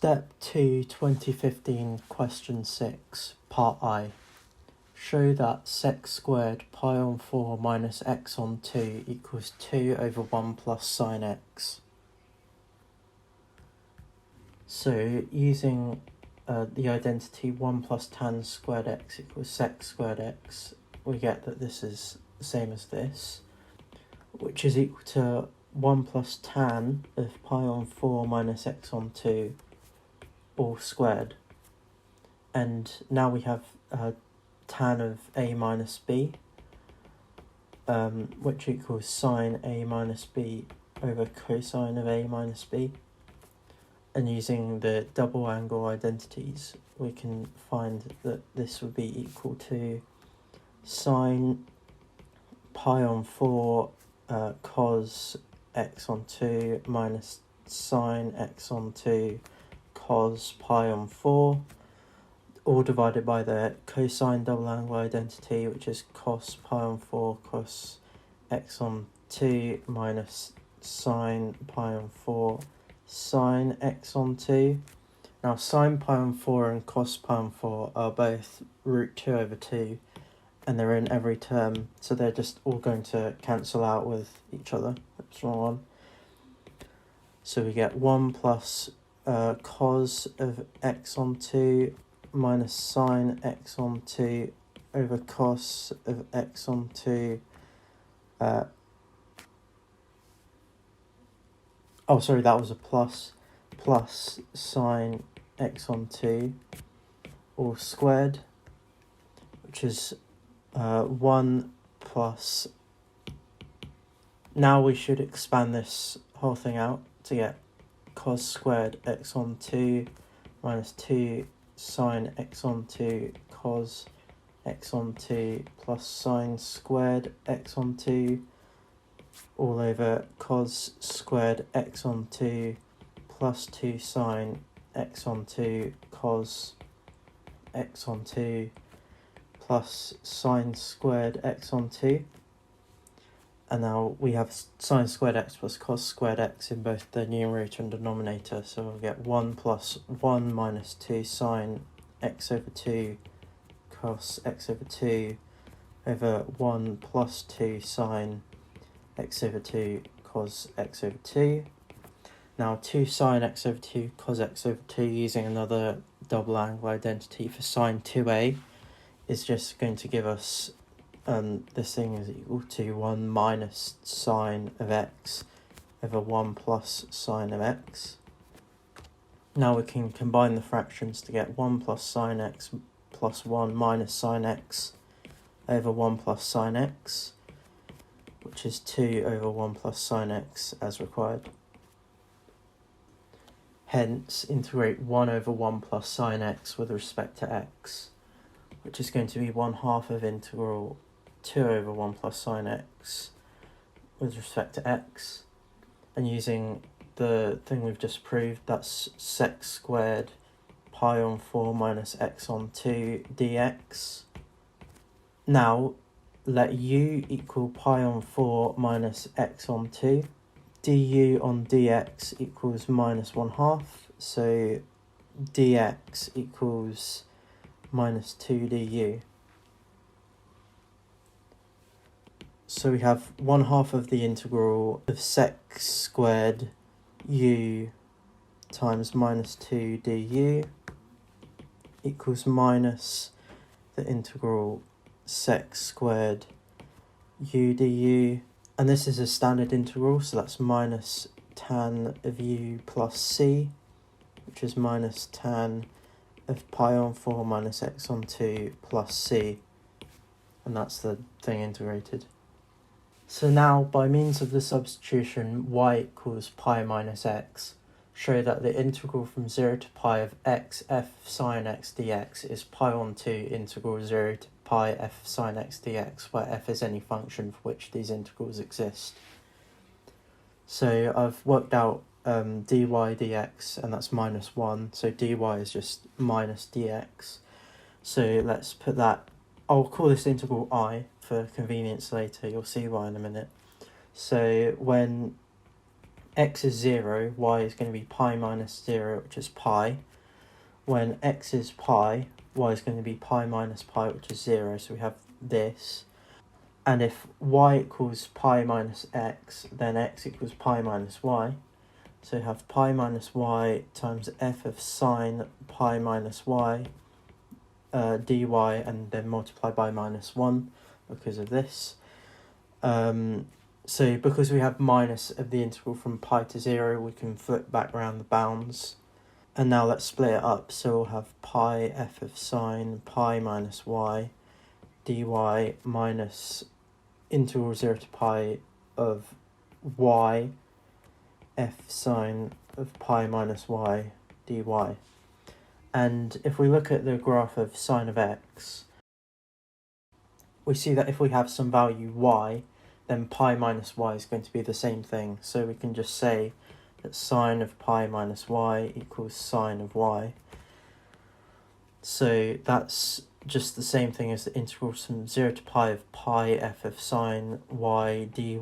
Step 2, 2015, question 6, part I. Show that sec squared pi on 4 minus x on 2 equals 2 over 1 plus sine x. So, using the identity 1 plus tan squared x equals sec squared x, we get that this is the same as this, which is equal to 1 plus tan of pi on 4 minus x on 2 all squared. And now we have tan of a minus b, which equals sine a minus b over cosine of a minus b. And using the double angle identities, we can find that this would be equal to sine pi on 4 cos x on 2 minus sine x on 2 cos pi on 4, all divided by the cosine double angle identity, which is cos pi on 4 cos x on 2 minus sine pi on 4 sine x on 2. Now sine pi on 4 and cos pi on 4 are both root 2 over 2, and they're in every term, so they're just all going to cancel out with each other. That's wrong one. So we get 1 plus cos of x on 2 minus sine x on 2 over cos of x on 2. Oh, sorry, that was a plus sine x on 2 all squared, which is 1 plus. Now we should expand this whole thing out to get cos squared x on 2 minus 2 sine x on 2 cos x on 2 plus sine squared x on 2 all over cos squared x on 2 plus 2 sine x on 2 cos x on 2 plus sine squared x on 2. And now we have sine squared x plus cos squared x in both the numerator and denominator, so we'll get 1 plus 1 minus 2 sine x over 2 cos x over 2 over 1 plus 2 sine x over 2 cos x over 2. Now 2 sine x over 2 cos x over 2 using another double angle identity for sine 2a is just going to give us this thing is equal to 1 minus sine of x over 1 plus sine of x. Now we can combine the fractions to get 1 plus sine x plus 1 minus sine x over 1 plus sine x, which is 2 over 1 plus sine x as required. Hence, integrate 1 over 1 plus sine x with respect to x, which is going to be 1/2 of integral 2 over 1 plus sine x with respect to x. And using the thing we've just proved, that's sec squared pi on 4 minus x on 2 dx. Now, let u equal pi on 4 minus x on 2. Du on dx equals minus 1/2, so dx equals minus 2 du. So we have 1/2 of the integral of sec squared u times minus 2 du equals minus the integral sec squared u du. And this is a standard integral, so that's minus tan of u plus c, which is minus tan of pi on 4 minus x on 2 plus c. And that's the thing integrated. So now, by means of the substitution y equals pi minus x, show that the integral from 0 to pi of x f sine x dx is pi on 2 integral 0 to pi f sine x dx, where f is any function for which these integrals exist. So I've worked out dy dx, and that's minus 1, so dy is just minus dx. So let's put that, I'll call this integral I for convenience later, you'll see why in a minute. So when x is 0, y is going to be pi minus 0, which is pi. When x is pi, y is going to be pi minus pi, which is 0, so we have this. And if y equals pi minus x, then x equals pi minus y. So we have pi minus y times f of sine pi minus y dy, and then multiply by minus 1 because of this. So because we have minus of the integral from pi to 0, we can flip back around the bounds. And now let's split it up. So we'll have pi f of sine pi minus y dy minus integral 0 to pi of y f sine of pi minus y dy. And if we look at the graph of sine of x, we see that if we have some value y, then pi minus y is going to be the same thing. So we can just say that sine of pi minus y equals sine of y. So that's just the same thing as the integral from 0 to pi of pi f of sine y dy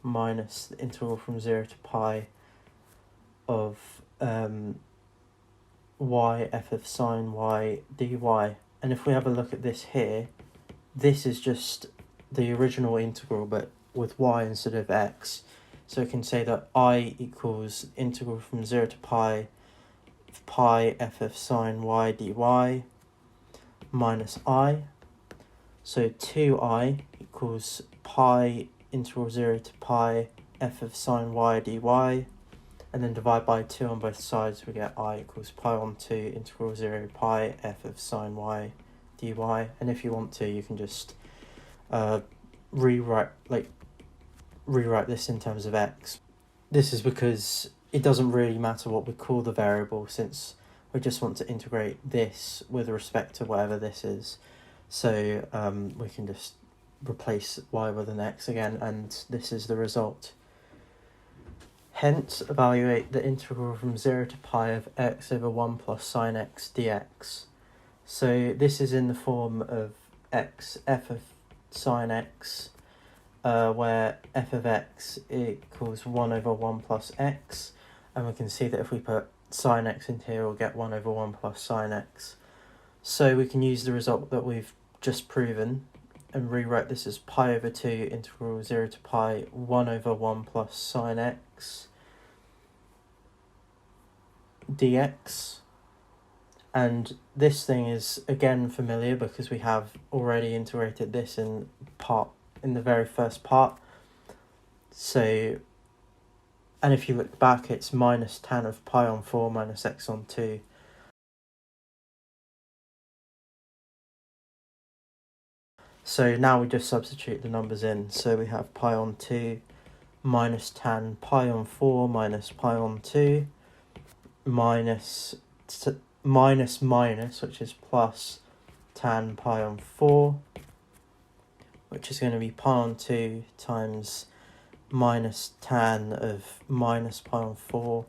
minus the integral from 0 to pi of y f of sine y dy. And if we have a look at this here, this is just the original integral but with y instead of x. So we can say that I equals integral from 0 to pi of pi f of sine y dy minus I. So 2I equals pi integral 0 to pi f of sine y dy, and then divide by 2 on both sides, we get I equals pi on 2 integral 0 pi f of sine y dy. And if you want to, you can just rewrite this in terms of x. This is because it doesn't really matter what we call the variable, since we just want to integrate this with respect to whatever this is. So we can just replace y with an x again, and this is the result. Hence, evaluate the integral from 0 to pi of x over 1 plus sine x dx. So this is in the form of f of sine x, where f of x equals 1 over 1 plus x, and we can see that if we put sine x into here, we'll get 1 over 1 plus sine x. So we can use the result that we've just proven and rewrite this as pi over 2 integral 0 to pi 1 over 1 plus sine x dx. And this thing is again familiar because we have already integrated this in the very first part. So, and if you look back, it's minus tan of pi on 4 minus x on 2. So now we just substitute the numbers in. So we have pi on 2 minus tan pi on 4 minus pi on 2 minus, which is plus tan pi on 4, which is going to be pi on 2 times minus tan of minus pi on 4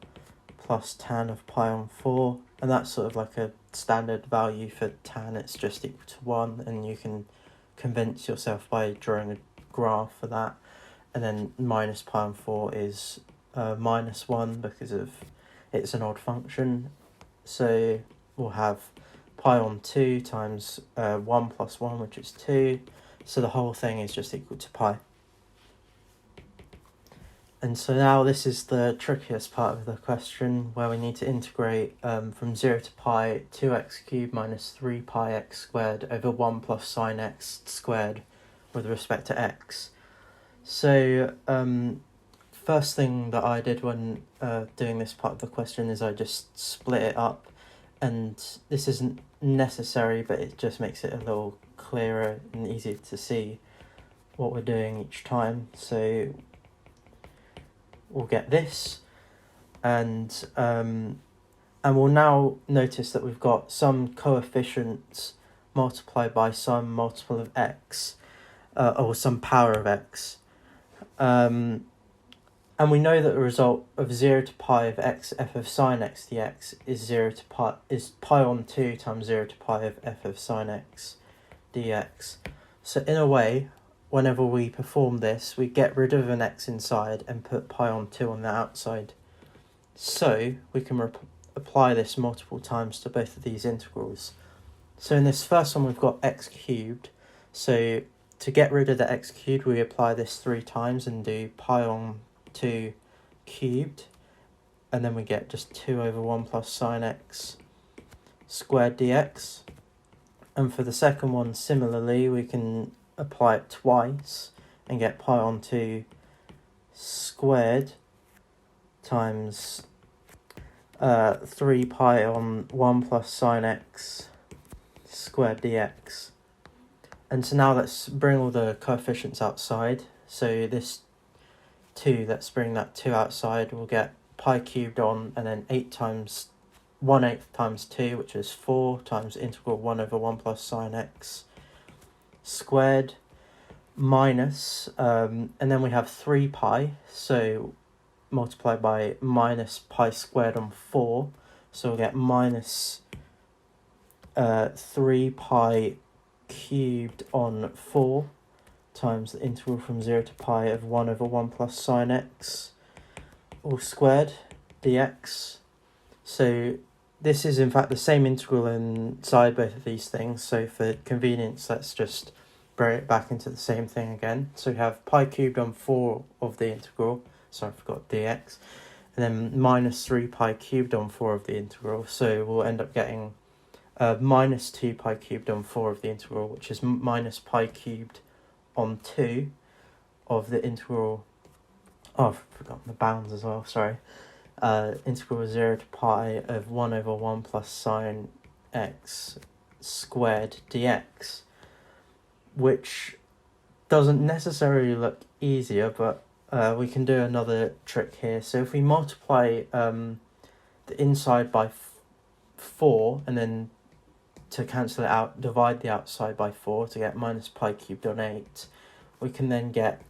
plus tan of pi on 4. And that's sort of like a standard value for tan. It's just equal to 1, and you can convince yourself by drawing a graph for that. And then minus pi on 4 is minus 1 because of it's an odd function. So we'll have pi on 2 times 1 plus 1, which is 2. So the whole thing is just equal to pi. And so now this is the trickiest part of the question, where we need to integrate from 0 to pi 2x cubed minus 3 pi x squared over 1 plus sine x squared with respect to x. So first thing that I did when doing this part of the question is I just split it up, and this isn't necessary, but it just makes it a little clearer and easier to see what we're doing each time. So we'll get this, and we'll now notice that we've got some coefficients multiplied by some multiple of x, or some power of x. And we know that the result of 0 to pi of x f of sine x dx is pi on 2 times 0 to pi of f of sine x dx. So in a way, whenever we perform this, we get rid of an x inside and put pi on 2 on the outside. So we can apply this multiple times to both of these integrals. So in this first one, we've got x cubed. So to get rid of the x cubed, we apply this 3 times and do pi on 2 cubed. And then we get just 2 over 1 plus sine x squared dx. And for the second one, similarly, we can apply it twice and get pi on 2 squared times 3 pi on 1 plus sine x squared dx. And so now let's bring all the coefficients outside. So this 2, let's bring that 2 outside, we'll get pi cubed on, and then 8 times 1/8 times 2, which is 4, times integral 1 over 1 plus sine x squared, minus, and then we have 3 pi, so multiplied by minus pi squared on 4, so we'll get minus 3 pi cubed on 4 times the integral from 0 to pi of 1 over 1 plus sine x all squared dx. So this is in fact the same integral inside both of these things, so for convenience let's just bring it back into the same thing again. So we have pi cubed on 4 of the integral, sorry I forgot dx, and then minus 3 pi cubed on 4 of the integral, so we'll end up getting minus 2 pi cubed on 4 of the integral, which is minus pi cubed on 2 of the integral, oh I've forgotten the bounds as well, sorry, integral 0 to pi of 1 over 1 plus sine x squared dx, which doesn't necessarily look easier, but we can do another trick here. So if we multiply the inside by 4, and then to cancel it out, divide the outside by 4 to get minus pi cubed on 8, we can then get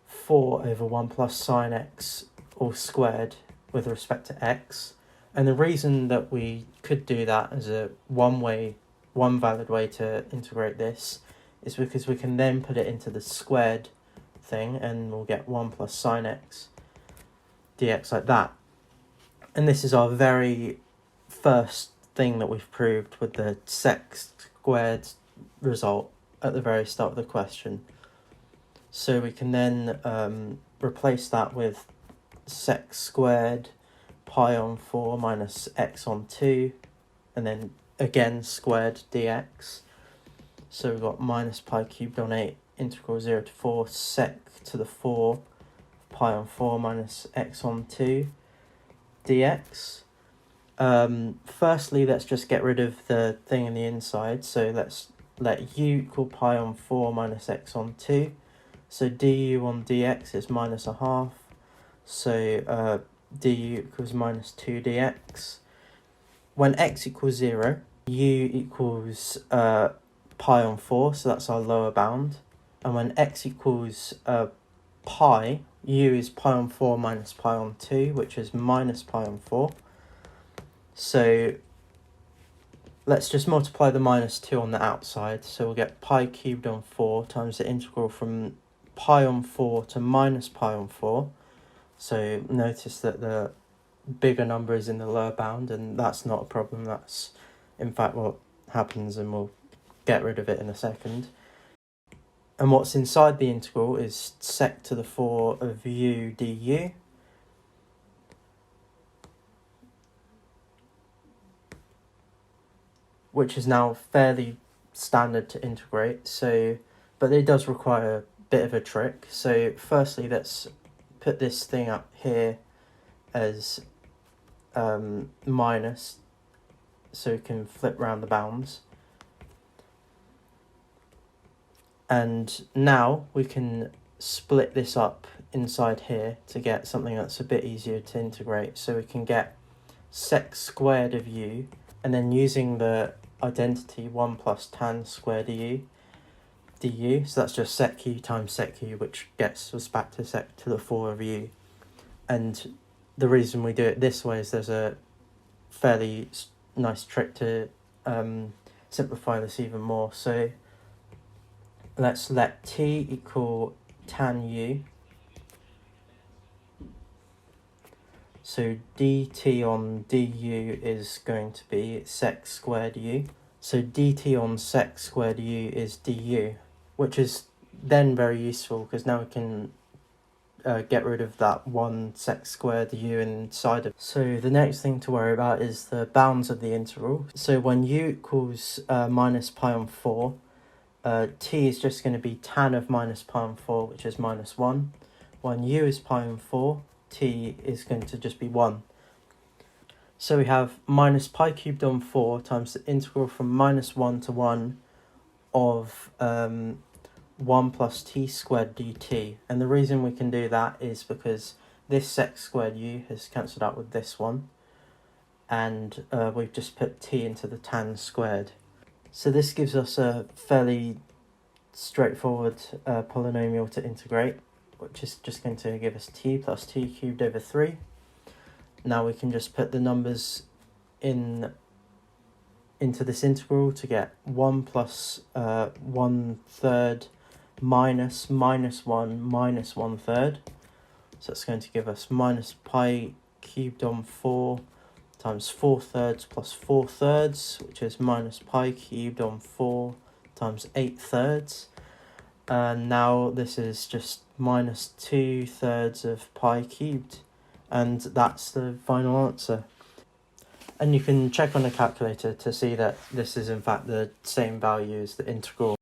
4 over 1 plus sine x all squared with respect to x. And the reason that we could do that as a one valid way to integrate this is because we can then put it into the squared thing and we'll get 1 plus sine x dx like that. And this is our very first thing that we've proved with the sec squared result at the very start of the question. So we can then replace that with sec squared pi on 4 minus x on 2, and then again squared dx. So we've got minus pi cubed on 8 integral 0 to 4 sec to the 4 pi on 4 minus x on 2 dx. Firstly, let's just get rid of the thing in the inside. So let's let u equal pi on 4 minus x on 2. So du on dx is minus a half. So du equals minus 2 dx. When x equals 0, u equals pi on 4, so that's our lower bound. And when x equals pi, u is pi on 4 minus pi on 2, which is minus pi on 4. So let's just multiply the minus 2 on the outside. So we'll get pi cubed on 4 times the integral from pi on 4 to minus pi on 4. So notice that the bigger number is in the lower bound, and that's not a problem. That's in fact what happens, and we'll get rid of it in a second. And what's inside the integral is sec to the 4 of u du. Which is now fairly standard to integrate, so but it does require a bit of a trick. So firstly, let's put this thing up here as minus, so we can flip around the bounds. And now we can split this up inside here to get something that's a bit easier to integrate. So we can get sec squared of u, and then using the identity 1 plus tan squared du, so that's just sec u times sec u, which gets us back to sec to the 4 of u. And the reason we do it this way is there's a fairly nice trick to simplify this even more. So let's let t equal tan u. So dt on du is going to be sec squared u. So dt on sec squared u is du, which is then very useful because now we can get rid of that one sec squared u inside of. So the next thing to worry about is the bounds of the integral. So when u equals minus pi on 4, t is just going to be tan of minus pi on 4, which is minus 1. When u is pi on 4, t is going to just be 1. So we have minus pi cubed on 4 times the integral from minus 1 to 1 of 1 plus t squared dt. And the reason we can do that is because this sec squared u has cancelled out with this one. And we've just put t into the tan squared. So this gives us a fairly straightforward polynomial to integrate, which is just going to give us t plus t cubed over 3. Now we can just put the numbers into this integral to get 1 plus 1/3 minus 1 minus 1/3. So that's going to give us minus pi cubed on 4 times 4/3 plus 4/3, which is minus pi cubed on 4 times 8/3. And now this is just minus 2/3 of pi cubed. And that's the final answer. And you can check on the calculator to see that this is in fact the same value as the integral.